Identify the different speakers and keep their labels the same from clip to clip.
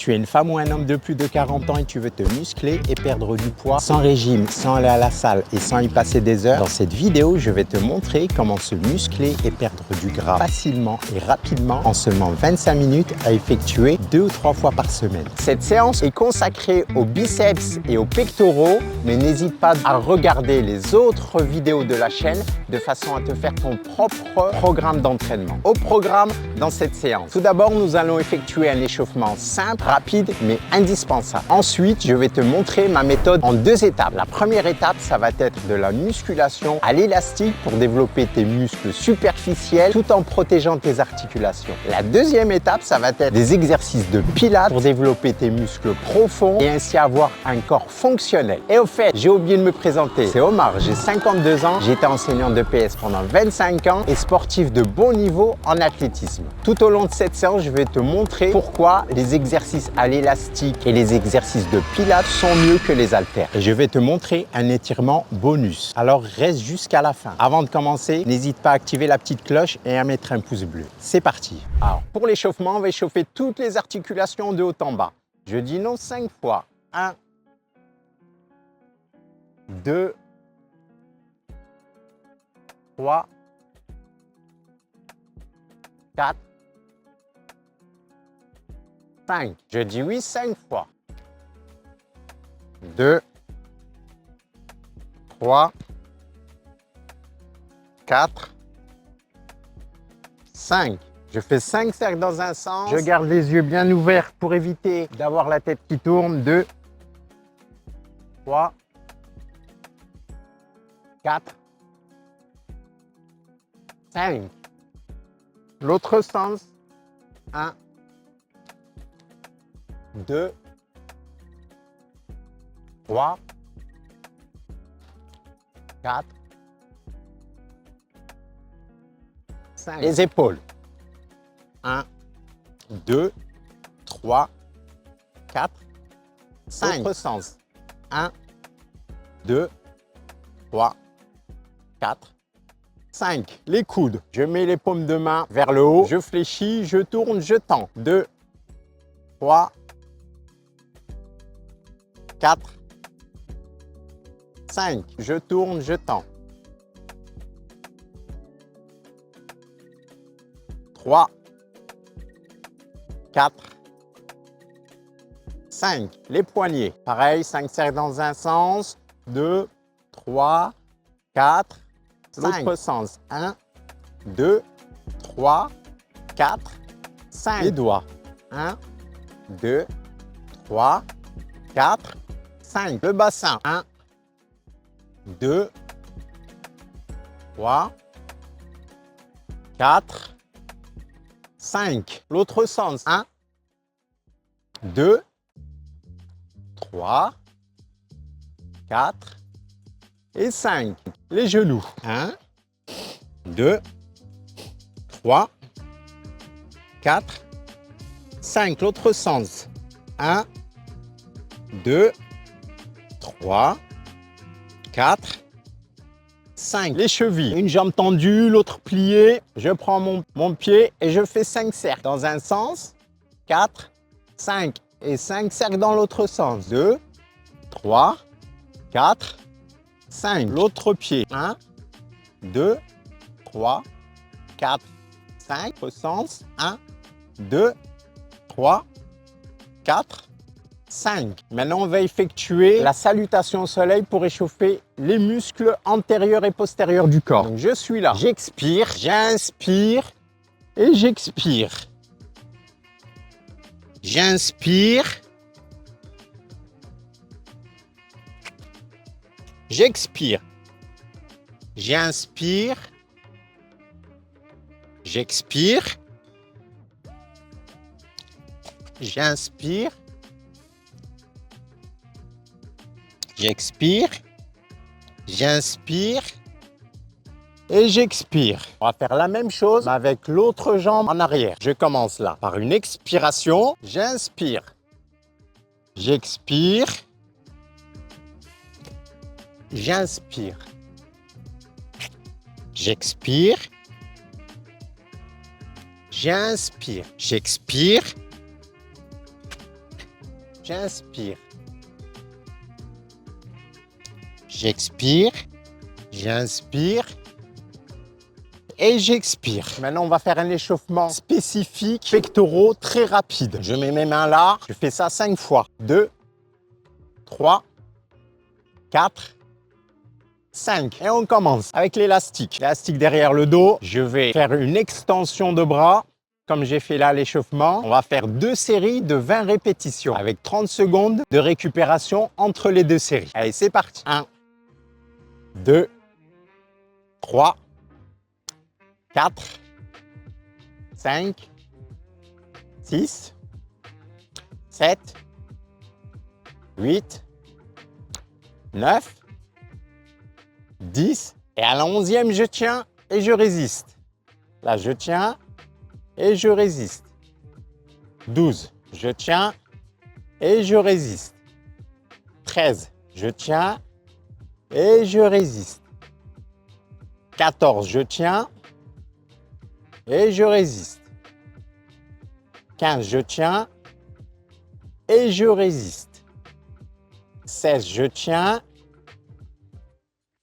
Speaker 1: Tu es une femme ou un homme de plus de 40 ans et tu veux te muscler et perdre du poids sans régime, sans aller à la salle et sans y passer des heures. Dans cette vidéo, je vais te montrer comment se muscler et perdre du gras facilement et rapidement en seulement 25 minutes à effectuer 2 ou 3 fois par semaine. Cette séance est consacrée aux biceps et aux pectoraux, mais n'hésite pas à regarder les autres vidéos de la chaîne de façon à te faire ton propre programme d'entraînement. Au programme dans cette séance, tout d'abord, nous allons effectuer un échauffement simple, rapide, mais indispensable. Ensuite, je vais te montrer ma méthode en 2 étapes. La première étape, ça va être de la musculation à l'élastique pour développer tes muscles superficiels tout en protégeant tes articulations. La deuxième étape, ça va être des exercices de pilates pour développer tes muscles profonds et ainsi avoir un corps fonctionnel. Et au fait, j'ai oublié de me présenter. C'est Omar, j'ai 52 ans, j'ai été enseignant de PS pendant 25 ans et sportif de bon niveau en athlétisme. Tout au long de cette séance, je vais te montrer pourquoi les exercices à l'élastique et les exercices de pilates sont mieux que les haltères. Et je vais te montrer un étirement bonus. Alors reste jusqu'à la fin. Avant de commencer, n'hésite pas à activer la petite cloche et à mettre un pouce bleu. C'est parti. Alors pour l'échauffement, on va échauffer toutes les articulations de haut en bas. Je dis non 5 fois. 1, 2, 3, 4, 5. Je dis oui 5 fois. 2, 3, 4, 5. Je fais 5 cercles dans un sens. Je garde les yeux bien ouverts pour éviter d'avoir la tête qui tourne. 2, 3, 4, 5. L'autre sens. 1, 2, 3, 4, 5. Les épaules. 1, 2, 3, 4, 5. L'autre sens. 1, 2, 3, 4, 5. Les coudes. Je mets les paumes de main vers le haut. Je fléchis, je tourne, je tends. 2, 3, 4, 5. Je tourne, je tends. 3, 4, 5. Les poignets. Pareil, 5 cercles dans un sens. 2, 3, 4, 5. L'autre sens. 1, 2, 3, 4, 5. Les doigts. 1, 2, 3, 4, 5. Le bassin. 1, 2, 3, 4, 5. L'autre sens. 1, 2, 3, 4 et 5. Les genoux. 1, 2, 3, 4, 5. L'autre sens. 1, 2, 3, 4, 5. Les chevilles. Une jambe tendue, l'autre pliée. Je prends mon pied et je fais 5 cercles dans un sens. 4, 5. Et 5 cercles dans l'autre sens. 2, 3, 4, 5. L'autre pied. 1, 2, 3, 4, 5. L'autre sens. 1, 2, 3, 4, 5. Maintenant, on va effectuer la salutation au soleil pour échauffer les muscles antérieurs et postérieurs du corps. Donc, je suis là. J'expire, j'inspire et j'expire. J'inspire. J'expire. J'inspire. J'expire. J'inspire. J'expire. J'inspire. Et j'expire. On va faire la même chose mais avec l'autre jambe en arrière. Je commence là par une expiration. J'inspire. J'expire. J'inspire. J'expire. J'inspire. J'expire. j'inspire. J'expire, j'inspire et j'expire. Maintenant, on va faire un échauffement spécifique, pectoraux, très rapide. Je mets mes mains là, je fais ça 5 fois. 2, 3, 4, 5. Et on commence avec l'élastique. L'élastique derrière le dos. Je vais faire une extension de bras, comme j'ai fait là l'échauffement. On va faire 2 séries de 20 répétitions avec 30 secondes de récupération entre les 2 séries. Allez, c'est parti. 1, 2, 3, 4, 5, 6, 7, 8, 9, 10. Et à la 11e, je tiens et je résiste. Là, je tiens et je résiste. 12, je tiens et je résiste. 13, je tiens et je résiste. 14, je tiens et je résiste. 15, je tiens et je résiste. 16, je tiens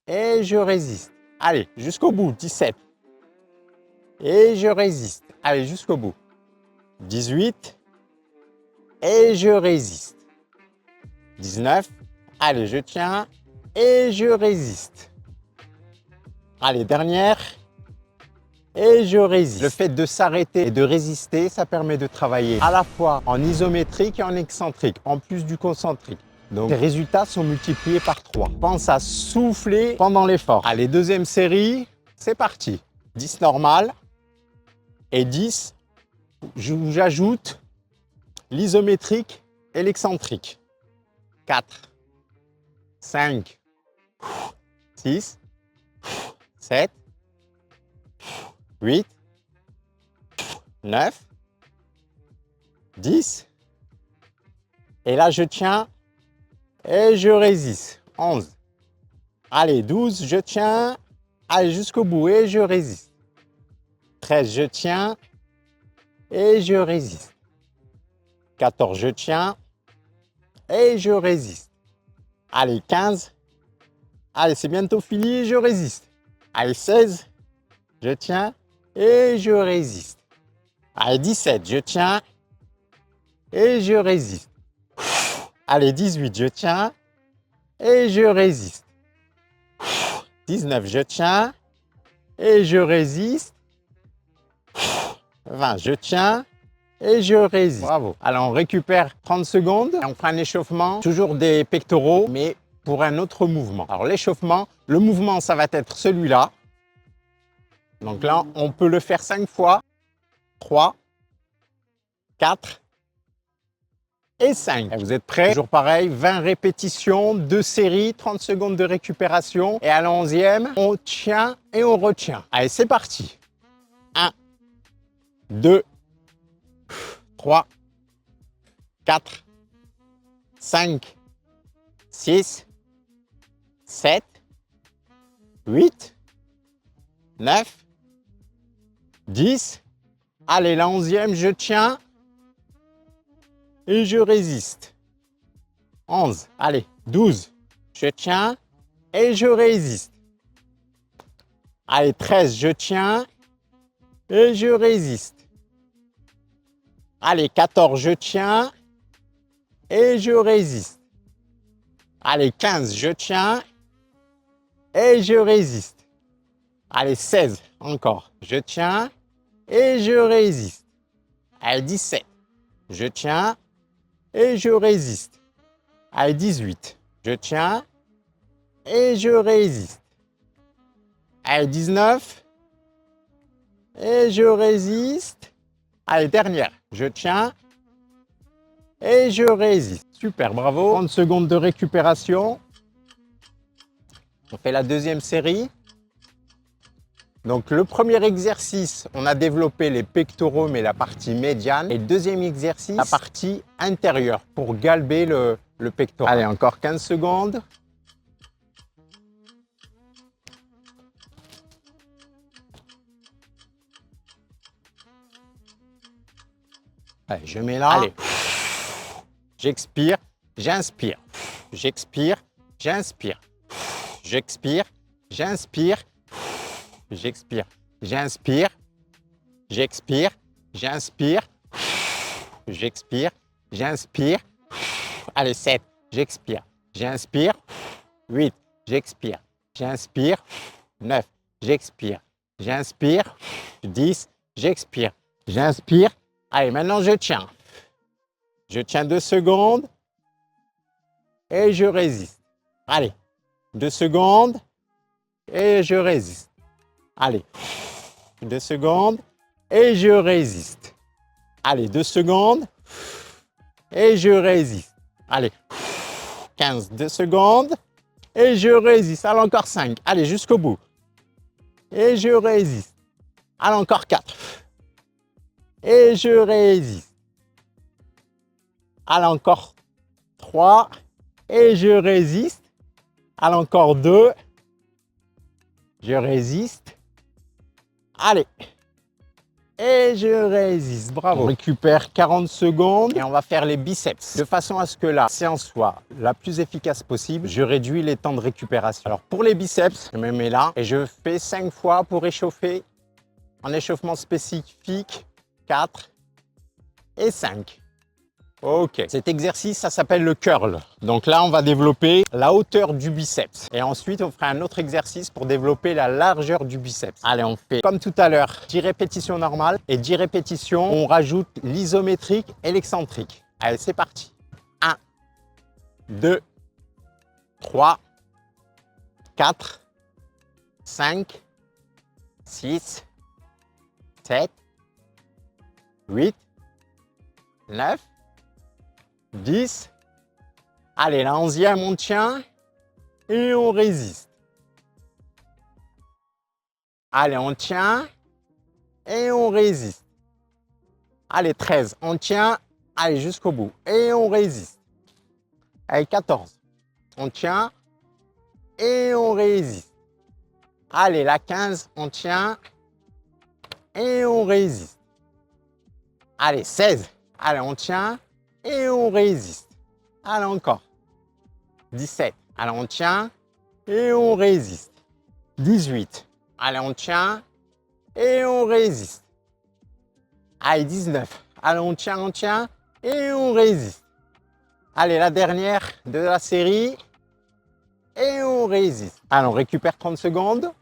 Speaker 1: et je résiste. Allez, jusqu'au bout. 17. Et je résiste. Allez, jusqu'au bout. 18. Et je résiste. 19. Allez, je tiens et je résiste. Allez, dernière. Et je résiste. Le fait de s'arrêter et de résister, ça permet de travailler à la fois en isométrique et en excentrique, en plus du concentrique. Donc, les résultats sont multipliés par 3. Pense à souffler pendant l'effort. Allez, deuxième série, c'est parti. 10 normal et 10, j'ajoute l'isométrique et l'excentrique. 4, 5, 6, 7, 8, 9, 10. Et là, je tiens et je résiste. 11. Allez, 12, je tiens. Allez, jusqu'au bout et je résiste. 13, je tiens et je résiste. 14, je tiens et je résiste. Allez, 15. Allez, c'est bientôt fini, je résiste. Allez, 16, je tiens et je résiste. Allez, 17, je tiens et je résiste. Allez, 18, je tiens et je résiste. 19, je tiens et je résiste. 20, je tiens et je résiste. Bravo. Alors, on récupère 30 secondes et on fera un échauffement, toujours des pectoraux, mais pour un autre mouvement. Alors, l'échauffement, le mouvement, ça va être celui-là. Donc là, on peut le faire 5 fois. 3, 4 et 5. Et vous êtes prêts? Toujours pareil, 20 répétitions, 2 séries, 30 secondes de récupération. Et à la 11e, on tient et on retient. Allez, c'est parti. 1, 2, 3, 4, 5, 6, 7, 8, 9, 10. Allez, la 11e, je tiens et je résiste. 11. Allez, 12. Je tiens et je résiste. Allez, 13. Je tiens et je résiste. Allez, 14. Je tiens et je résiste. Allez, 15. Je tiens et je résiste. Allez, 16. Encore. Je tiens et je résiste. Allez, 17. Je tiens et je résiste. Allez, 18. Je tiens et je résiste. Allez, 19. Et je résiste. Allez, dernière. Je tiens et je résiste. Super, bravo. 30 secondes de récupération. On fait la deuxième série. Donc, le premier exercice, on a développé les pectoraux, mais la partie médiane. Et le deuxième exercice, la partie intérieure, pour galber le pectoral. Allez, encore 15 secondes. Allez, je mets là. Allez. j'expire, j'inspire, j'expire, j'inspire, j'expire, j'inspire, j'expire, j'inspire, j'expire, j'inspire, j'expire, j'inspire. Allez, 7, j'expire, j'inspire. 8, j'expire, j'inspire. 9, j'expire, j'inspire. 10, j'expire, j'inspire. Allez, maintenant je tiens. Je tiens 2 secondes et je résiste. Allez, 2 secondes et je résiste. Allez, 2 secondes et je résiste. Allez, 2 secondes et je résiste. Allez, 15, 2 secondes et je résiste. Allez, encore 5. Allez, jusqu'au bout. Et je résiste. Allez, encore 4. Et je résiste. Allez, encore 3. Et je résiste. Allez, encore 2. Je résiste. Allez. Et je résiste. Bravo. On récupère 40 secondes et on va faire les biceps. De façon à ce que la séance soit la plus efficace possible, je réduis les temps de récupération. Alors pour les biceps, je me mets là et je fais 5 fois pour échauffer. En échauffement spécifique, 4 et 5. Ok. Cet exercice, ça s'appelle le curl. Donc là, on va développer la hauteur du biceps. Et ensuite, on fera un autre exercice pour développer la largeur du biceps. Allez, on fait comme tout à l'heure, 10 répétitions normales et 10 répétitions. On rajoute l'isométrique et l'excentrique. Allez, c'est parti. 1, 2, 3, 4, 5, 6, 7, 8, 9, 10. Allez, la 11e, on tient et on résiste. Allez, on tient et on résiste. Allez, 13, on tient. Allez, jusqu'au bout et on résiste. Allez, 14, on tient et on résiste. Allez, la 15, on tient et on résiste. Allez, 16, allez, on tient et on résiste. Allez, encore. 17. Allez, on tient et on résiste. 18. Allez, on tient et on résiste. Allez, 19. Allez, on tient et on résiste. Allez, la dernière de la série et on résiste. Allez, on récupère 30 secondes.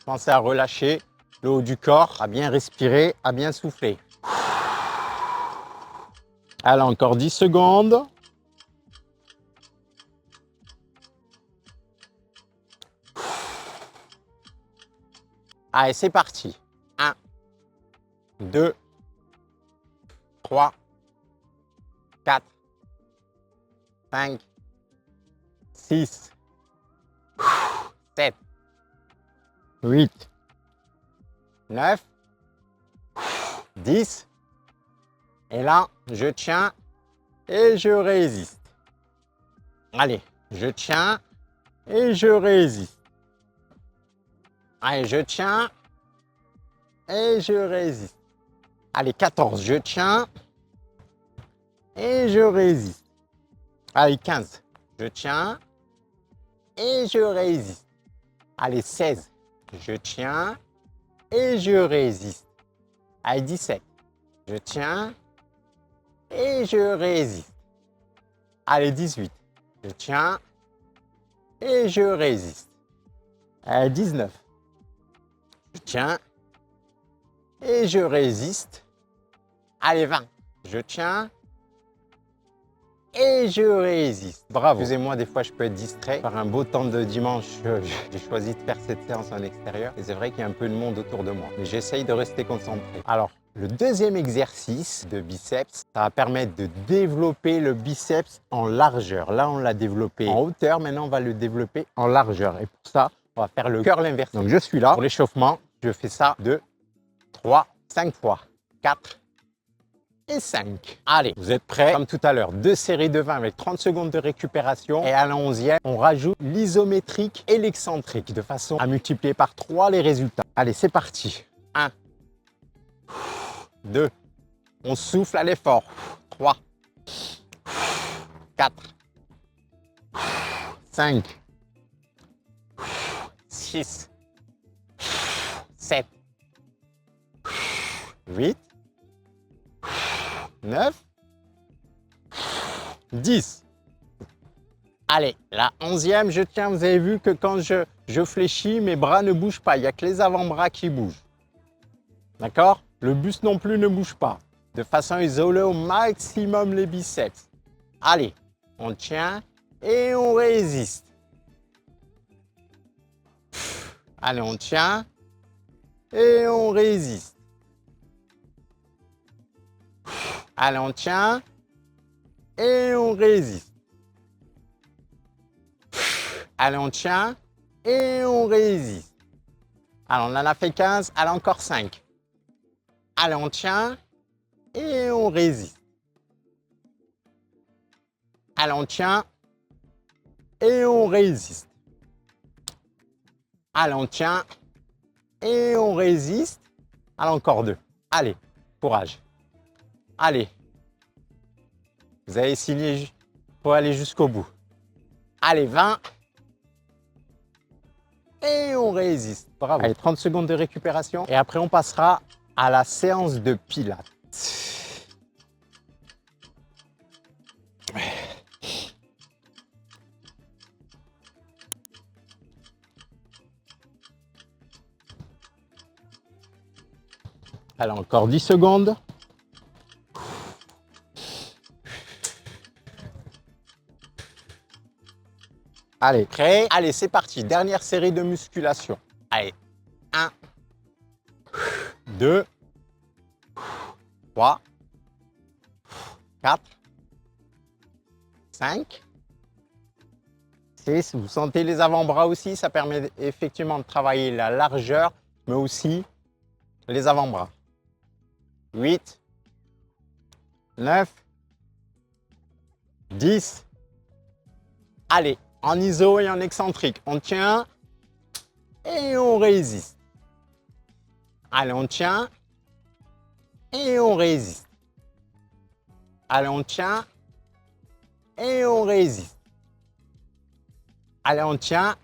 Speaker 1: Pensez à relâcher le haut du corps, à bien respirer, à bien souffler. Allez, encore 10 secondes. Allez, c'est parti. 1, 2, 3, 4, 5, 6, 7, 8, 9, 10. Et là, je tiens et je résiste. Allez, je tiens et je résiste. Allez, je tiens et je résiste. Allez, 14, je tiens et je résiste. Allez, 15, je tiens et je résiste. Allez, 16, je tiens et je résiste. Allez, 17, je tiens et je résiste. Allez, 18, je tiens et je résiste. Allez, 19, je tiens et je résiste. Allez, 20, je tiens et je résiste. Bravo. Excusez-moi, des fois je peux être distrait. Par un beau temps de dimanche, j'ai choisi de faire cette séance en extérieur. Et c'est vrai qu'il y a un peu de monde autour de moi. Mais j'essaye de rester concentré. Alors, le deuxième exercice de biceps, ça va permettre de développer le biceps en largeur. Là, on l'a développé en hauteur. Maintenant, on va le développer en largeur. Et pour ça, on va faire le curl inversé. Donc, je suis là. Pour l'échauffement, je fais ça 2, 3, 5 fois. 4, et 5. Allez, vous êtes prêts? Comme tout à l'heure, 2 séries de 20 avec 30 secondes de récupération. Et à la 11e, on rajoute l'isométrique et l'excentrique de façon à multiplier par 3 les résultats. Allez, c'est parti. 1, 2, on souffle à l'effort. 3, 4, 5, 6, 7, 8, 9, 10. Allez, la 11e, je tiens, vous avez vu que quand je fléchis, mes bras ne bougent pas. Il n'y a que les avant-bras qui bougent. D'accord? Le buste non plus ne bouge pas. De façon à isoler au maximum les biceps. Allez, on tient et on résiste. Allez, on tient et on résiste. Allez, on tient et on résiste. Allez, on tient et on résiste. Alors, on en a fait 15. Allez, encore 5. Allez, on tient et on résiste. Allez, on tient et on résiste. Allez, on tient et on résiste. Allez, encore 2. Allez, courage. Allez. Vous avez signé pour aller jusqu'au bout. Allez, 20. Et on résiste. Bravo. Allez, 30 secondes de récupération. Et après, on passera à la séance de pilates. Allez, encore 10 secondes. Allez, prêt? Allez, c'est parti. Dernière série de musculation. Allez, 1, 2, 3, 4, 5, 6. Vous sentez les avant-bras aussi? Ça permet effectivement de travailler la largeur, mais aussi les avant-bras. 8, 9, 10. Allez, en iso et en excentrique. On tient et on résiste. Allez, on tient et on résiste. Allez, on tient et on résiste. Allez, on tient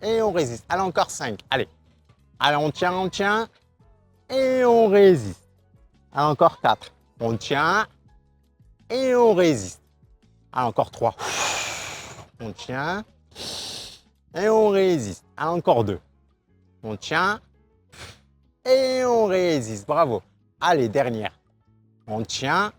Speaker 1: et on résiste. Allez, encore 5. Allez. Allez, on tient et on résiste. Allez, encore 4. On tient et on résiste. Allez, encore 3. On tient et on résiste. Allez, encore 2. On tient et on résiste. Bravo. Allez, dernière. On tient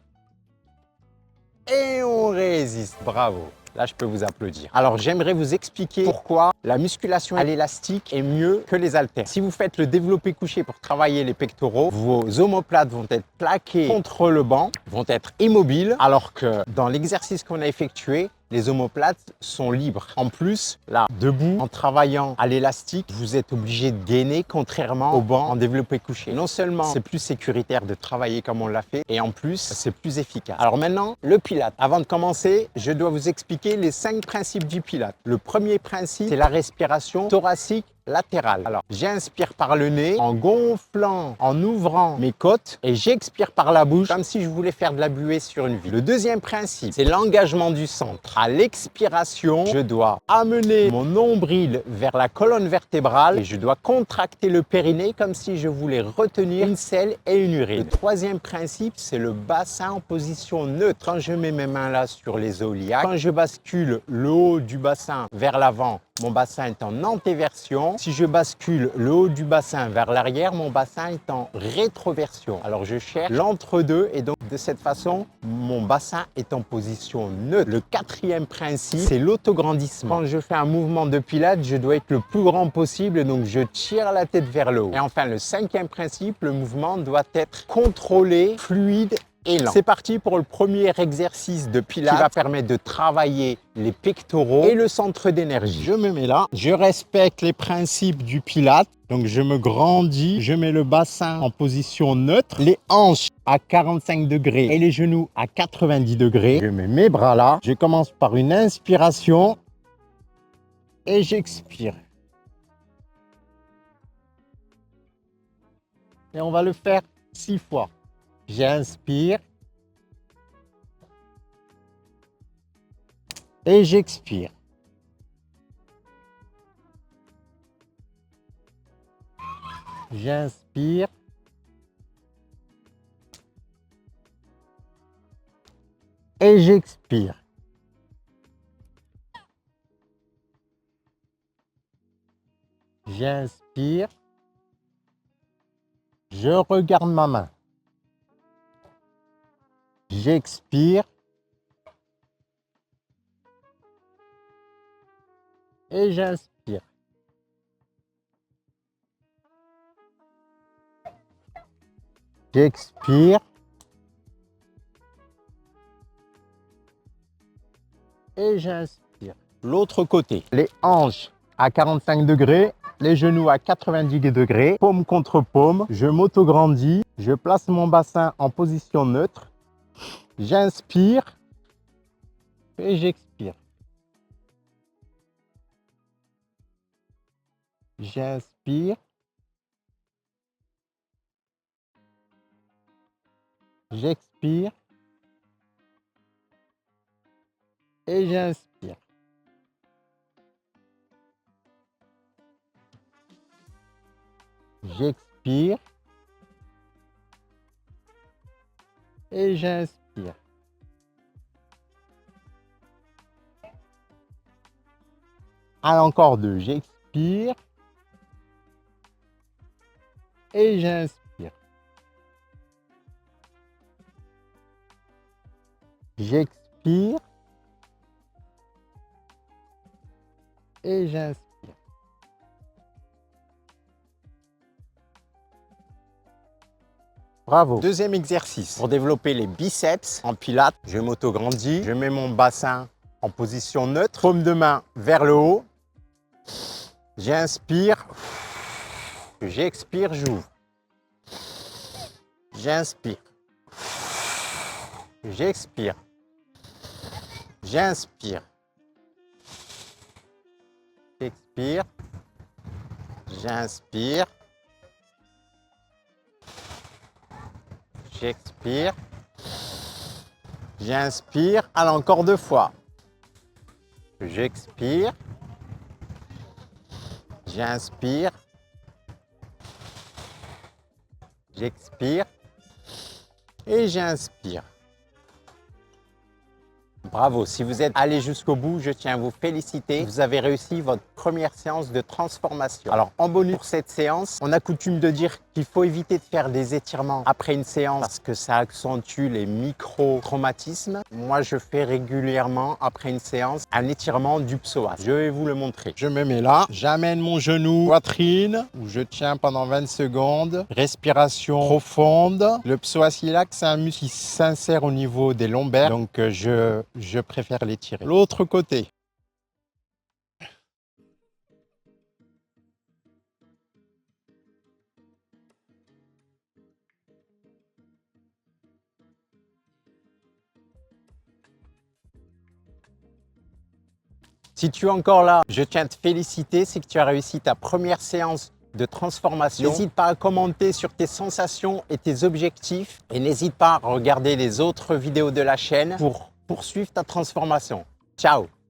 Speaker 1: et on résiste. Bravo. Là, je peux vous applaudir. Alors, j'aimerais vous expliquer pourquoi la musculation à l'élastique est mieux que les haltères. Si vous faites le développé couché pour travailler les pectoraux, vos omoplates vont être plaquées contre le banc, vont être immobiles, alors que dans l'exercice qu'on a effectué, les omoplates sont libres. En plus, là, debout, en travaillant à l'élastique, vous êtes obligé de gainer, contrairement au banc en développé couché. Non seulement c'est plus sécuritaire de travailler comme on l'a fait, et en plus, c'est plus efficace. Alors maintenant, le pilate. Avant de commencer, je dois vous expliquer les 5 principes du pilate. Le premier principe, c'est la respiration thoracique latérale. Alors, j'inspire par le nez en gonflant, en ouvrant mes côtes et j'expire par la bouche comme si je voulais faire de la buée sur une vitre. Le deuxième principe, c'est l'engagement du centre. À l'expiration, je dois amener mon nombril vers la colonne vertébrale et je dois contracter le périnée comme si je voulais retenir une selle et une urine. Le troisième principe, c'est le bassin en position neutre. Quand je mets mes mains là sur les iliaques, quand je bascule le haut du bassin vers l'avant, mon bassin est en antéversion. Si je bascule le haut du bassin vers l'arrière, mon bassin est en rétroversion. Alors je cherche l'entre-deux et donc de cette façon, mon bassin est en position neutre. Le quatrième principe, c'est l'autograndissement. Quand je fais un mouvement de pilates, je dois être le plus grand possible, donc je tire la tête vers le haut. Et enfin, le cinquième principe, le mouvement doit être contrôlé, fluide élan. C'est parti pour le premier exercice de pilates qui va permettre de travailler les pectoraux et le centre d'énergie. Je me mets là, je respecte les principes du pilates. Donc je me grandis, je mets le bassin en position neutre, les hanches à 45 degrés et les genoux à 90 degrés. Je mets mes bras là, je commence par une inspiration et j'expire. Et on va le faire 6 fois. J'inspire et j'expire. J'inspire et j'expire. J'inspire. Je regarde ma main. J'expire. Et j'inspire. J'expire. Et j'inspire. L'autre côté, les hanches à 45 degrés, les genoux à 90 degrés, paume contre paume. Je m'auto-grandis, je place mon bassin en position neutre. J'inspire et j'expire. J'inspire. J'expire. Et j'inspire. J'expire. Et j'inspire. À encore deux, j'expire. Et j'inspire. J'expire. Et j'inspire. Bravo. Deuxième exercice. Pour développer les biceps en pilates, je m'auto-grandis, je mets mon bassin en position neutre, paume de main vers le haut. J'inspire. J'expire, j'ouvre. J'inspire. J'expire. J'inspire. J'expire. J'inspire. J'expire. J'inspire. Allez, encore deux fois. J'expire. J'inspire. J'expire. Et j'inspire. Bravo, si vous êtes allé jusqu'au bout, je tiens à vous féliciter. Vous avez réussi votre première séance de transformation. Alors, en bonus pour cette séance, on a coutume de dire qu'il faut éviter de faire des étirements après une séance parce que ça accentue les micro-traumatismes. Moi, je fais régulièrement après une séance un étirement du psoas. Je vais vous le montrer. Je me mets là, j'amène mon genou poitrine où je tiens pendant 20 secondes. Respiration profonde. Le psoas iliaque, c'est un muscle qui s'insère au niveau des lombaires, donc je préfère l'étirer. L'autre côté. Si tu es encore là, je tiens à te féliciter, c'est que tu as réussi ta première séance de transformation. N'hésite pas à commenter sur tes sensations et tes objectifs et n'hésite pas à regarder les autres vidéos de la chaîne pour poursuivre ta transformation. Ciao!